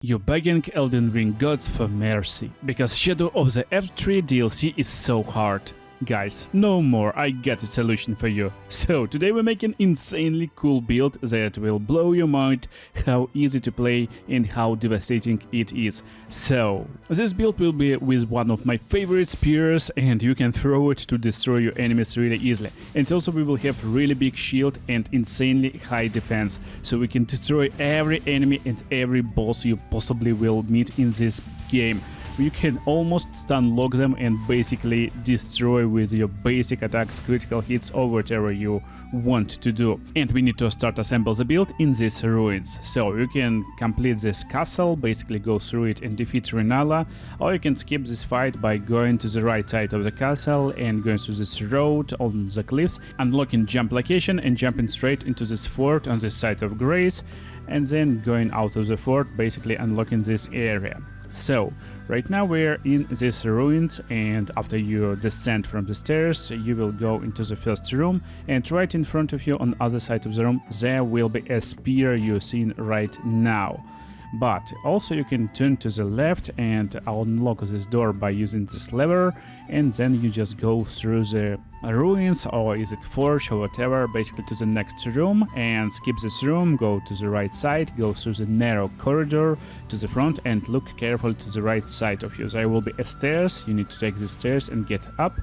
You're begging Elden Ring gods for mercy, because Shadow of the Erdtree DLC is so hard. Guys, no more, I got a solution for you. So, today we make an insanely cool build that will blow your mind how easy to play and how devastating it is. So, this build will be with one of my favorite spears and you can throw it to destroy your enemies really easily. And also we will have really big shield and insanely high defense, so we can destroy every enemy and every boss you possibly will meet in this game. You can almost stun lock them and basically destroy with your basic attacks, critical hits or whatever you want to do. And we need to start assemble the build in these ruins. So you can complete this castle, basically go through it and defeat Renala, or you can skip this fight by going to the right side of the castle and going through this road on the cliffs, unlocking jump location and jumping straight into this fort on this side of Grace, and then going out of the fort, basically unlocking this area. So, right now we're in these ruins, and after you descend from the stairs, you will go into the first room, and right in front of you on the other side of the room there will be a spear you're seeing right now. But also you can turn to the left and unlock this door by using this lever, and then you just go through the ruins, or is it forge or whatever, basically to the next room, and skip this room, go to the right side, go through the narrow corridor to the front and look carefully to the right side of you. There will be a stairs, you need to take the stairs and get up.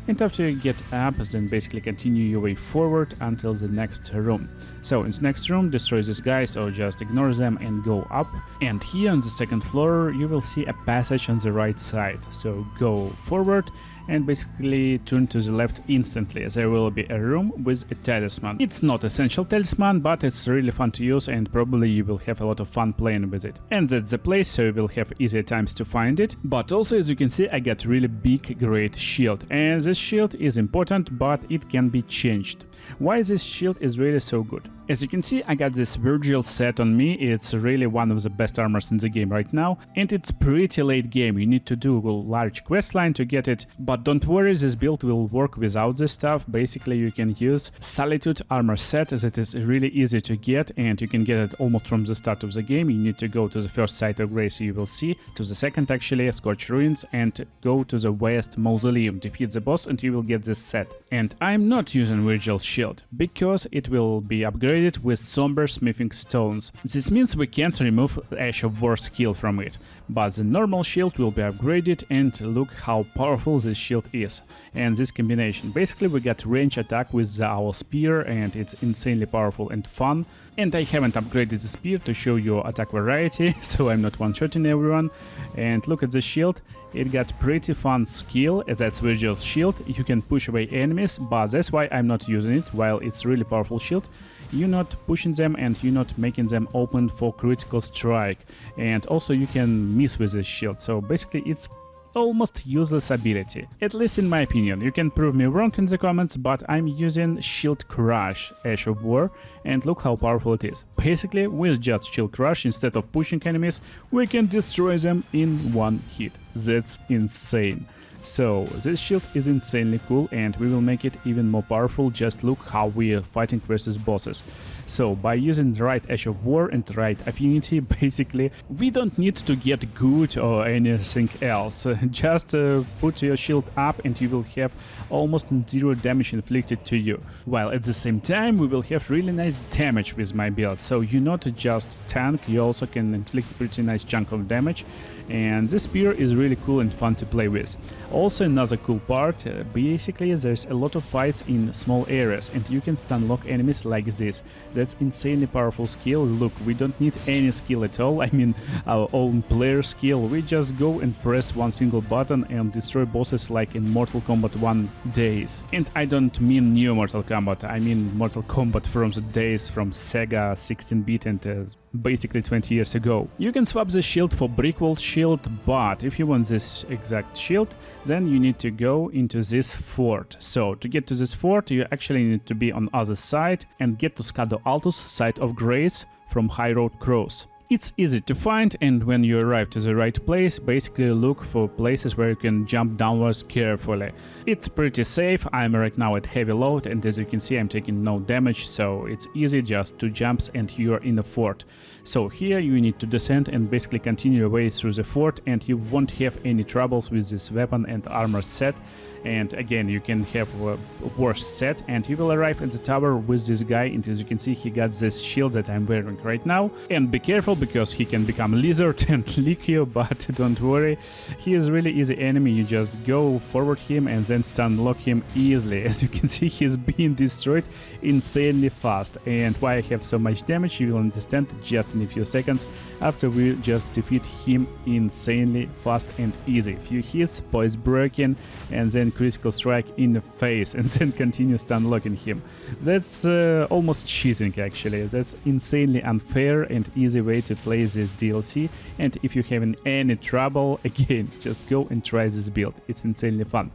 And after you get up, then basically continue your way forward until the next room. So in the next room, destroy these guys or just ignore them and go up. And here on the second floor, you will see a passage on the right side. So go forward and basically turn to the left instantly. There will be a room with a talisman. It's not essential talisman, but it's really fun to use and probably you will have a lot of fun playing with it. And that's the place, so you will have easier times to find it. But also, as you can see, I got really big, great shield. And this shield is important, but it can be changed. Why this shield is really so good? As you can see, I got this Virgil set on me. It's really one of the best armors in the game right now, and it's pretty late game. You need to do a large quest line to get it, but don't worry, this build will work without this stuff. Basically, you can use Solitude armor set that is really easy to get, and you can get it almost from the start of the game. You need to go to the first site of Grace, you will see, to the second actually, Scorched Ruins, and go to the West Mausoleum, defeat the boss, and you will get this set. And I'm not using Virgil shield, because it will be upgraded with somber smithing stones. This means we can't remove Ash of War skill from it, but the normal shield will be upgraded, and look how powerful this shield is. And this combination, basically we got range attack with our spear, and it's insanely powerful and fun. And I haven't upgraded the spear to show you attack variety, so I'm not one-shotting everyone. And look at the shield, it got pretty fun skill, that's Virgil's shield. You can push away enemies, but that's why I'm not using it. While it's really powerful shield, you're not pushing them and you're not making them open for critical strike. And also you can miss with this shield, so basically it's almost useless ability, at least in my opinion. You can prove me wrong in the comments, but I'm using Shield Crush Ash of War, and look how powerful it is. Basically, with just Shield Crush, instead of pushing enemies, we can destroy them in one hit. That's insane. So this shield is insanely cool, and we will make it even more powerful. Just look how we are fighting versus bosses. So by using the right Ash of War and the right affinity, basically we don't need to get good or anything else. Just put your shield up and you will have almost zero damage inflicted to you. While at the same time we will have really nice damage with my build. So you're not just tank, you also can inflict a pretty nice chunk of damage. And this spear is really cool and fun to play with. Also another cool part, basically there's a lot of fights in small areas and you can stun lock enemies like this. That's insanely powerful skill. Look, we don't need any skill at all, I mean our own player skill. We just go and press one single button and destroy bosses like in Mortal Kombat 1 days. And I don't mean new Mortal Kombat, I mean Mortal Kombat from the days from Sega 16-bit and basically 20 years ago. You can swap the shield for Brickwall shield, but if you want this exact shield, then you need to go into this fort. So to get to this fort, you actually need to be on other side and get to Scado Altus, site of Grace, from High Road Cross. It's easy to find, and when you arrive to the right place, basically look for places where you can jump downwards carefully. It's pretty safe. I'm right now at heavy load, and as you can see I'm taking no damage, so it's easy, just 2 jumps and you're in the fort. So here you need to descend and basically continue your way through the fort, and you won't have any troubles with this weapon and armor set. And again, you can have a worse set, and you will arrive at the tower with this guy, and as you can see, he got this shield that I'm wearing right now. And be careful, because he can become lizard and lick you, but don't worry, he is really easy enemy. You just go forward him and then stun lock him easily. As you can see, he's being destroyed insanely fast, and why I have so much damage you will understand just in a few seconds after we just defeat him insanely fast and easy. Few hits, poise broken, and then critical strike in the face, and then continue stun locking him. That's almost cheating actually. That's insanely unfair and easy way to play this DLC, and if you're having any trouble, again, just go and try this build. It's insanely fun.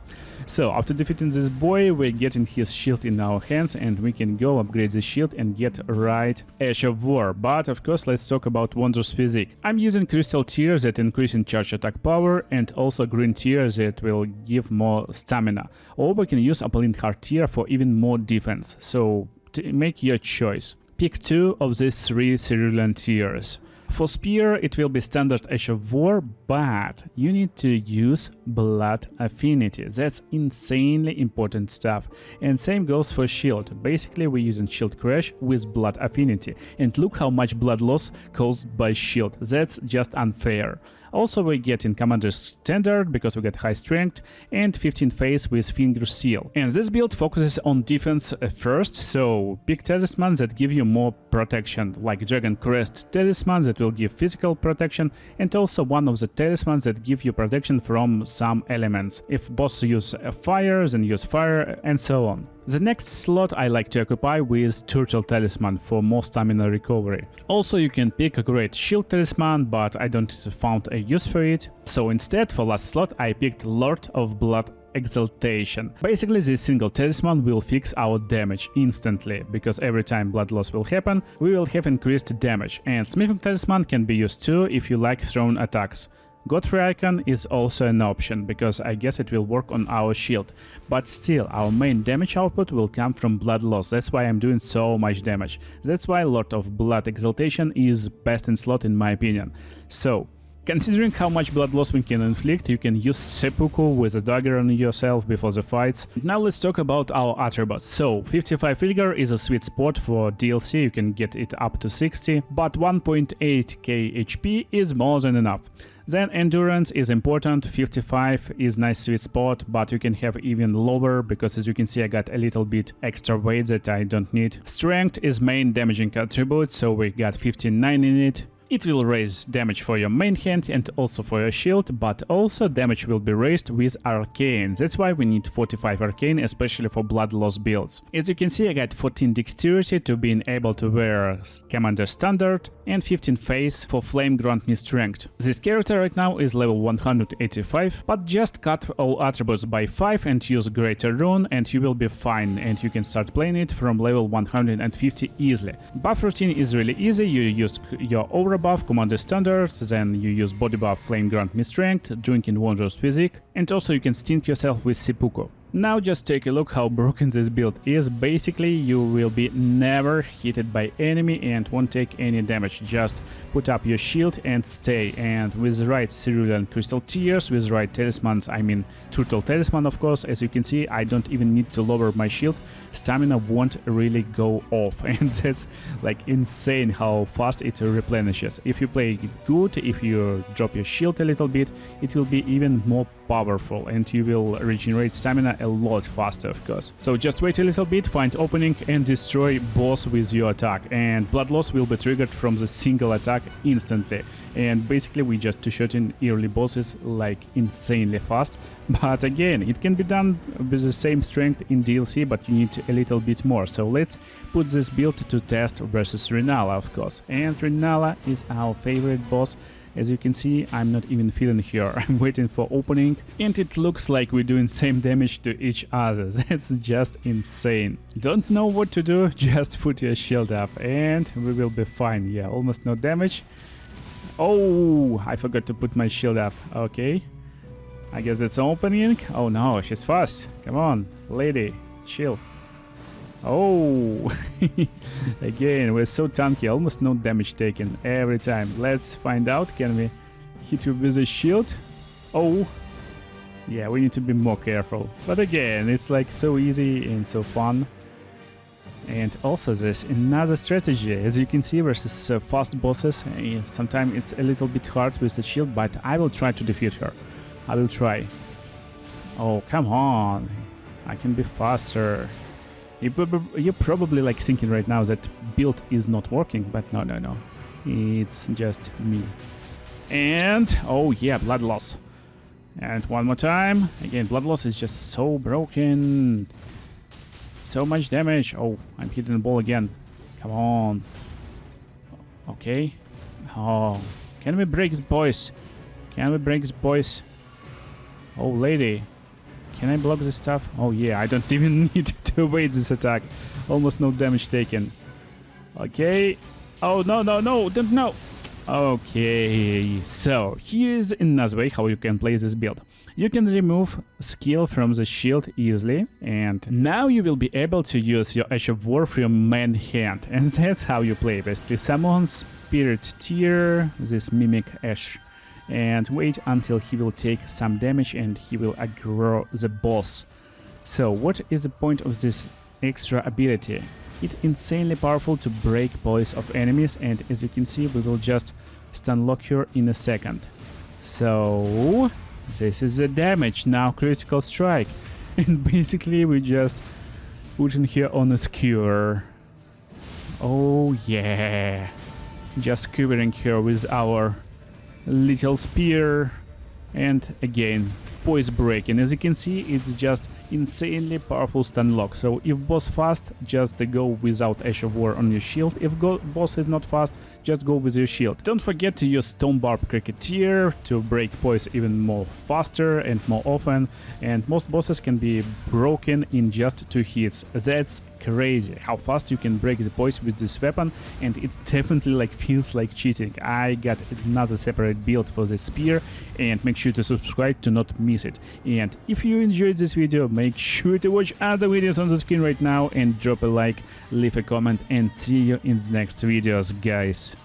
So after defeating this boy, we're getting his shield in our hands, and we can go upgrade the shield and get right Ash of War. But of course, let's talk about Wondrous Physique. I'm using crystal tiers that increase in charge attack power, and also green tiers that will give more stamina. Or we can use Opaline Heart tier for even more defense. So make your choice. Pick two of these three cerulean tiers. For Spear, it will be standard Ash of War, but you need to use Blood Affinity. That's insanely important stuff. And same goes for Shield. Basically, we're using Shield Crash with Blood Affinity. And look how much blood loss caused by Shield. That's just unfair. Also, we get in Commander's Standard because we get high strength, and 15 phase with Finger Seal. And this build focuses on defense first, so pick talismans that give you more protection, like Dragon Crest talismans that will give physical protection, and also one of the talismans that give you protection from some elements. If boss use fire, then use fire, and so on. The next slot I like to occupy with Turtle Talisman for more stamina recovery. Also, you can pick a Great Shield Talisman, but I don't found a use for it. So instead, for last slot, I picked Lord of Blood Exaltation. Basically, this single talisman will fix our damage instantly, because every time blood loss will happen, we will have increased damage. And Smithing Talisman can be used too if you like thrown attacks. Godfrey Icon is also an option, because I guess it will work on our shield. But still, our main damage output will come from blood loss. That's why I'm doing so much damage. That's why Lord of Blood Exaltation is best in slot in my opinion. So, considering how much blood loss we can inflict, you can use seppuku with a dagger on yourself before the fights. Now let's talk about our attributes. So 55 figure is a sweet spot for DLC, you can get it up to 60, but 1.8k HP is more than enough. Then endurance is important, 55 is nice sweet spot, but you can have even lower, because as you can see I got a little bit extra weight that I don't need. Strength is main damaging attribute, so we got 59 in it. It will raise damage for your main hand and also for your shield, but also damage will be raised with Arcane. That's why we need 45 Arcane, especially for blood loss builds. As you can see, I got 14 Dexterity to being able to wear Commander Standard, and 15 Phase for Flame grant me Strength. This character right now is level 185, but just cut all attributes by 5 and use Greater Rune and you will be fine, and you can start playing it from level 150 easily. Buff routine is really easy, you use your aura buff, Commander Standard, then you use body buff, Flame grant me Strength, drinking Wondrous Physique, and also you can stink yourself with seppuku. Now just take a look how broken this build is. Basically you will be never hit by enemy and won't take any damage. Just put up your shield and stay, and with the right cerulean crystal tiers, with the right talismans, I mean Turtle Talisman of course, as you can see I don't even need to lower my shield, stamina won't really go off, and that's like insane how fast it replenishes. If you play it good, if you drop your shield a little bit, it will be even more powerful and you will regenerate stamina a lot faster of course. So just wait a little bit, find opening and destroy boss with your attack, and blood loss will be triggered from the single attack instantly. And basically we just two-shotting early bosses like insanely fast. But again, it can be done with the same strength in DLC, but you need a little bit more. So let's put this build to test versus Renala of course. And Renala is our favorite boss. As you can see, I'm not even feeling here. I'm waiting for opening, and it looks like we're doing same damage to each other. That's just insane. Don't know what to do, just put your shield up and we will be fine. Yeah, almost no damage. Oh, I forgot to put my shield up. Okay. I guess it's opening. Oh no, she's fast. Come on, lady, chill. Oh, again, we're so tanky, almost no damage taken every time. Let's find out, can we hit you with a shield? Oh, yeah, we need to be more careful. But again, it's like so easy and so fun. And also there's another strategy, as you can see, versus fast bosses. Sometimes it's a little bit hard with the shield, but I will try to defeat her. I will try. Oh, come on, I can be faster. You're probably like thinking right now that build is not working, but no, it's just me. And oh yeah, blood loss. And one more time. Again, blood loss is just so broken. So much damage. Oh, I'm hitting the ball again. Come on. Okay. Oh, can we break this, boys? Can we break this, boys? Oh, lady. Can I block this stuff? Oh yeah, I don't even need to wait this attack. Almost no damage taken. Okay. Oh, no, don't know. Okay, so here's another way how you can play this build. You can remove skill from the shield easily, and now you will be able to use your Ash of War from your main hand, and that's how you play. Basically, summon Spirit Tier, this Mimic Ash, and wait until he will take some damage and he will aggro the boss. So what is the point of this extra ability? It's insanely powerful to break boys of enemies, and as you can see, we will just stun lock her in a second. So this is the damage, now critical strike. And basically we just putting her on a skewer. Oh yeah, just skewering her with our little spear. And again, voice breaking. As you can see, it's just insanely powerful stun lock. So if boss fast, just go without Ash of War on your shield. If boss is not fast, just go with your shield. Don't forget to use Stone Barb Cricketeer to break boys even more faster and more often. And most bosses can be broken in just 2 hits. That's crazy how fast you can break the boys with this weapon, and it definitely like feels like cheating. I got another separate build for the spear, and make sure to subscribe to not miss it. And if you enjoyed this video, make sure to watch other videos on the screen right now and drop a like, leave a comment, and see you in the next videos, guys.